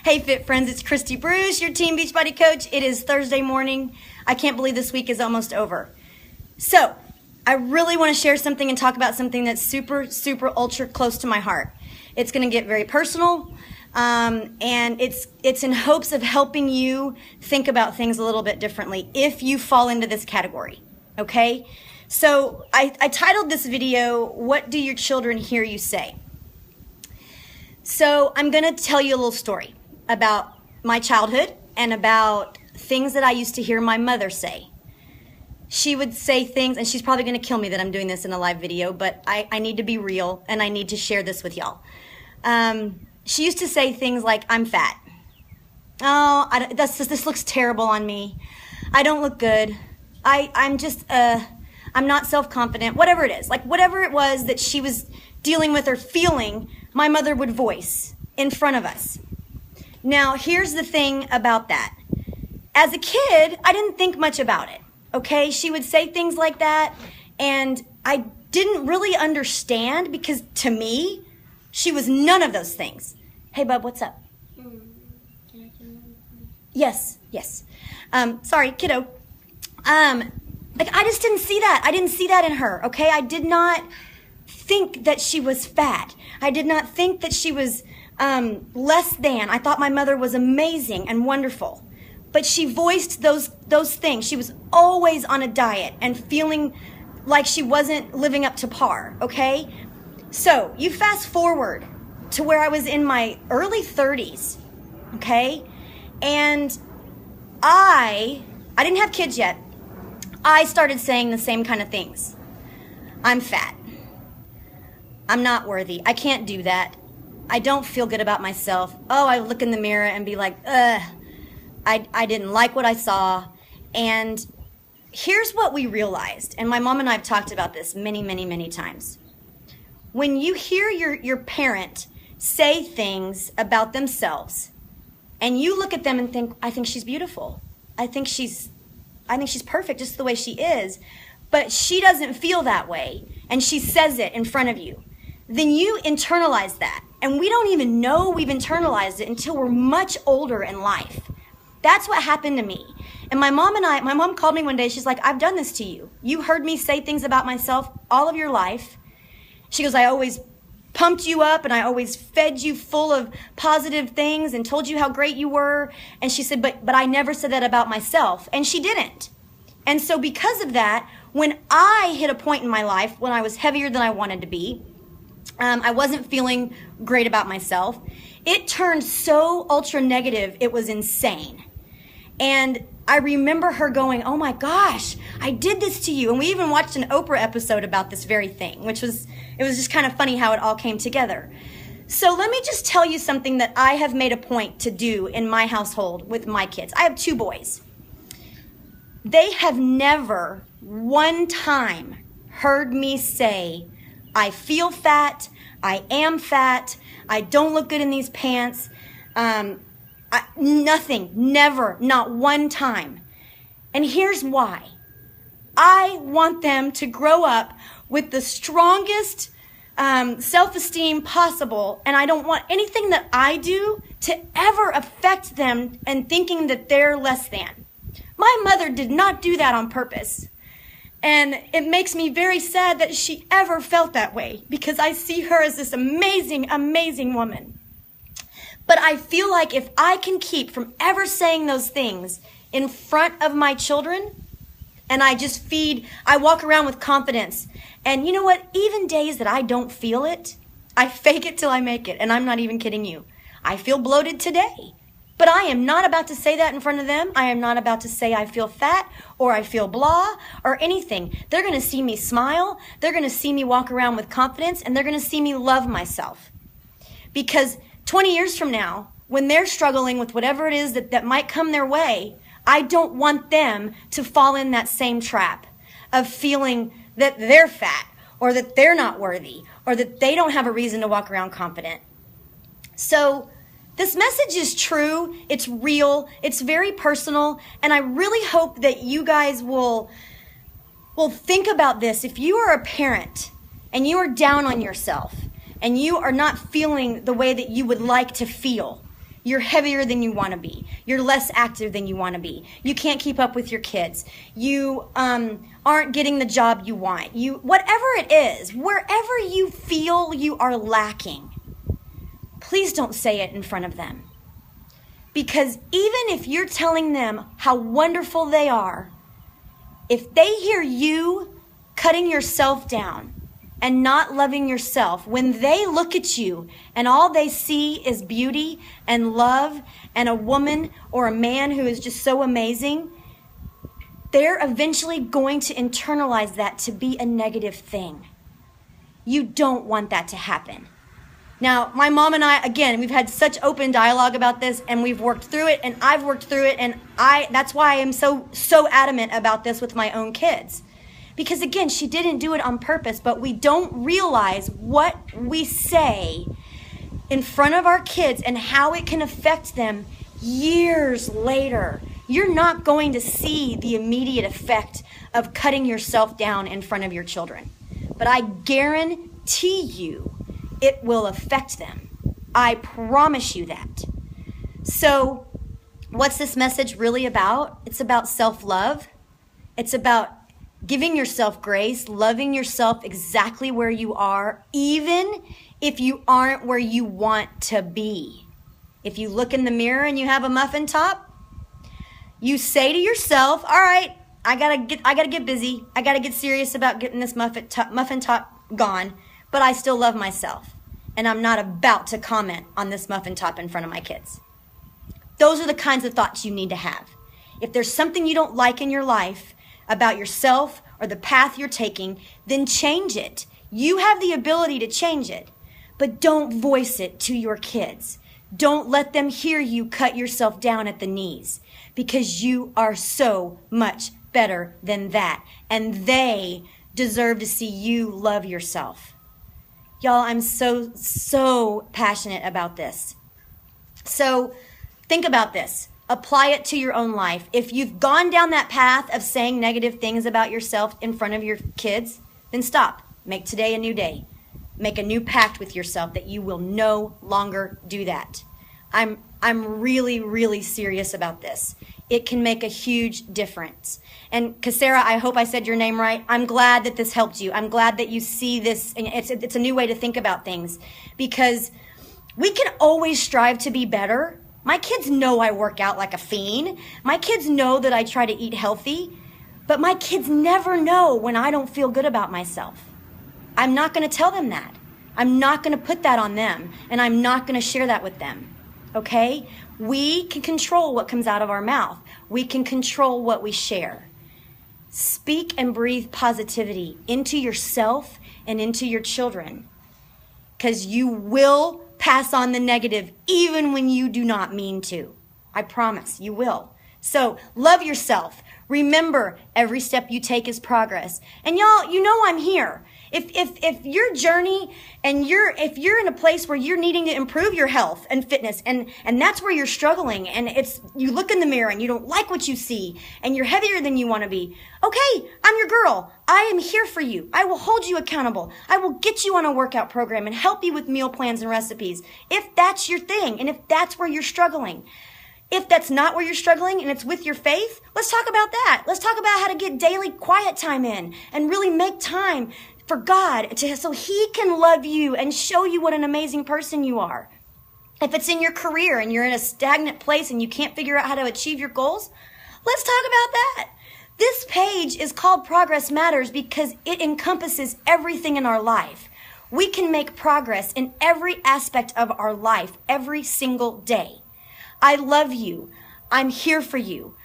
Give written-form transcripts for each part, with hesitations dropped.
Hey Fit Friends, it's Christy Bruce, your Team Beachbody coach. It is Thursday morning. I can't believe this week is almost over. So, I really want to share something and talk about something that's super, super ultra close to my heart. It's going to get very personal, and it's in hopes of helping you think about things a little bit differently if you fall into this category, okay? So, I titled this video, What Do Your Children Hear You Say? So, I'm going to tell you a little story about my childhood and about things that I used to hear my mother say. She would say things, and she's probably going to kill me that I'm doing this in a live video, but I need to be real, and I need to share this with y'all. She used to say things like, I'm fat. Oh, this looks terrible on me. I don't look good. I'm not self-confident, whatever it is. Like, whatever it was that she was dealing with or feeling, my mother would voice in front of us. Now, here's the thing about that. As a kid, I didn't think much about it, okay? She would say things like that, and I didn't really understand because, to me, she was none of those things. Hey, bub, what's up? Can I come on? Yes. Sorry, kiddo. I just didn't see that. I didn't see that in her, okay? I did not think that she was fat. I did not think that she was less than. I thought my mother was amazing and wonderful. But she voiced those things. She was always on a diet and feeling like she wasn't living up to par, okay? So you fast forward to where I was in my early 30s, okay? And I didn't have kids yet. I started saying the same kind of things. I'm fat. I'm not worthy. I can't do that. I don't feel good about myself. Oh, I look in the mirror and be like, ugh, I didn't like what I saw. And here's what we realized, and my mom and I have talked about this many, many, many times. When you hear your parent say things about themselves, and you look at them and think, I think she's beautiful. I think she's perfect just the way she is, but she doesn't feel that way, and she says it in front of you. Then you internalize that. And we don't even know we've internalized it until we're much older in life. That's what happened to me. And my mom called me one day. She's like, I've done this to you. You heard me say things about myself all of your life. She goes, I always pumped you up and I always fed you full of positive things and told you how great you were. And she said, but I never said that about myself. And she didn't. And so because of that, when I hit a point in my life when I was heavier than I wanted to be, I wasn't feeling great about myself. It turned so ultra negative, it was insane. And I remember her going, oh my gosh, I did this to you. And we even watched an Oprah episode about this very thing, it was just kind of funny how it all came together. So let me just tell you something that I have made a point to do in my household with my kids. I have 2 boys. They have never one time heard me say, I feel fat, I am fat, I don't look good in these pants, nothing, never, not one time. And here's why. I want them to grow up with the strongest self-esteem possible, and I don't want anything that I do to ever affect them and thinking that they're less than. My mother did not do that on purpose. And it makes me very sad that she ever felt that way because I see her as this amazing, amazing woman. But I feel like if I can keep from ever saying those things in front of my children, and I walk around with confidence. And you know what? Even days that I don't feel it, I fake it till I make it. And I'm not even kidding you. I feel bloated today. But I am not about to say that in front of them. I am not about to say I feel fat or I feel blah or anything. They're going to see me smile. They're going to see me walk around with confidence, and they're going to see me love myself. Because 20 years from now, when they're struggling with whatever it is that might come their way, I don't want them to fall in that same trap of feeling that they're fat or that they're not worthy or that they don't have a reason to walk around confident. So this message is true, it's real, it's very personal, and I really hope that you guys will think about this. If you are a parent and you are down on yourself and you are not feeling the way that you would like to feel, You're heavier than you want to be. You're less active than you want to be. You can't keep up with your kids. You aren't getting the job you want. Whatever it is, wherever you feel you are lacking, please don't say it in front of them. Because even if you're telling them how wonderful they are, if they hear you cutting yourself down and not loving yourself, when they look at you and all they see is beauty and love and a woman or a man who is just so amazing, they're eventually going to internalize that to be a negative thing. You don't want that to happen. Now, my mom and I, again, we've had such open dialogue about this, and we've worked through it, and I've worked through it, and that's why I am so adamant about this with my own kids. Because again, she didn't do it on purpose, but we don't realize what we say in front of our kids and how it can affect them years later. You're not going to see the immediate effect of cutting yourself down in front of your children. But I guarantee you it will affect them. I promise you that. So, what's this message really about? It's about self-love. It's about giving yourself grace, loving yourself exactly where you are, even if you aren't where you want to be. If you look in the mirror and you have a muffin top, you say to yourself, all right, I gotta get busy. I gotta get serious about getting this muffin top gone, but I still love myself. And I'm not about to comment on this muffin top in front of my kids. Those are the kinds of thoughts you need to have. If there's something you don't like in your life about yourself or the path you're taking, then change it. You have the ability to change it, but don't voice it to your kids. Don't let them hear you cut yourself down at the knees, because you are so much better than that, and they deserve to see you love yourself. Y'all, I'm so passionate about this. So think about this. Apply it to your own life. If you've gone down that path of saying negative things about yourself in front of your kids, then stop. Make today a new day. Make a new pact with yourself that you will no longer do that. I'm really serious about this. It can make a huge difference. And Kasera, I hope I said your name right. I'm glad that this helped you. I'm glad that you see this. And it's a new way to think about things, because we can always strive to be better. My kids know I work out like a fiend. My kids know that I try to eat healthy, but my kids never know when I don't feel good about myself. I'm not going to tell them that. I'm not going to put that on them, and I'm not going to share that with them. Okay? We can control what comes out of our mouth. We can control what we share. Speak and breathe positivity into yourself and into your children, because you will pass on the negative even when you do not mean to. I promise you will. So love yourself. Remember, every step you take is progress. And y'all, you know I'm here. If your journey and if you're in a place where you're needing to improve your health and fitness, and that's where you're struggling, and you look in the mirror and you don't like what you see, and you're heavier than you want to be, okay, I'm your girl. I am here for you. I will hold you accountable. I will get you on a workout program and help you with meal plans and recipes, if that's your thing and if that's where you're struggling. If that's not where you're struggling and it's with your faith, let's talk about that. Let's talk about how to get daily quiet time in and really make time for God so He can love you and show you what an amazing person you are. If it's in your career and you're in a stagnant place and you can't figure out how to achieve your goals, let's talk about that. This page is called Progress Matters because it encompasses everything in our life. We can make progress in every aspect of our life every single day. I love you. I'm here for you.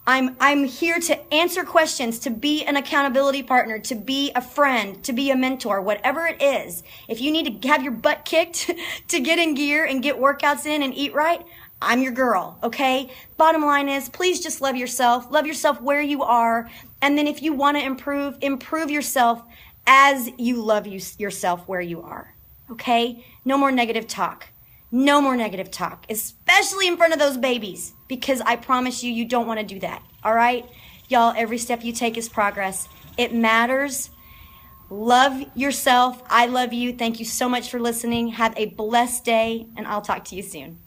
I'm here to answer questions, to be an accountability partner, to be a friend, to be a mentor, whatever it is. If you need to have your butt kicked to get in gear and get workouts in and eat right, I'm your girl, okay? Bottom line is, please just love yourself. Love yourself where you are. And then if you want to improve yourself as you love yourself where you are, okay? No more negative talk. No more negative talk, especially in front of those babies, because I promise you, you don't want to do that, all right? Y'all, every step you take is progress. It matters. Love yourself. I love you. Thank you so much for listening. Have a blessed day, and I'll talk to you soon.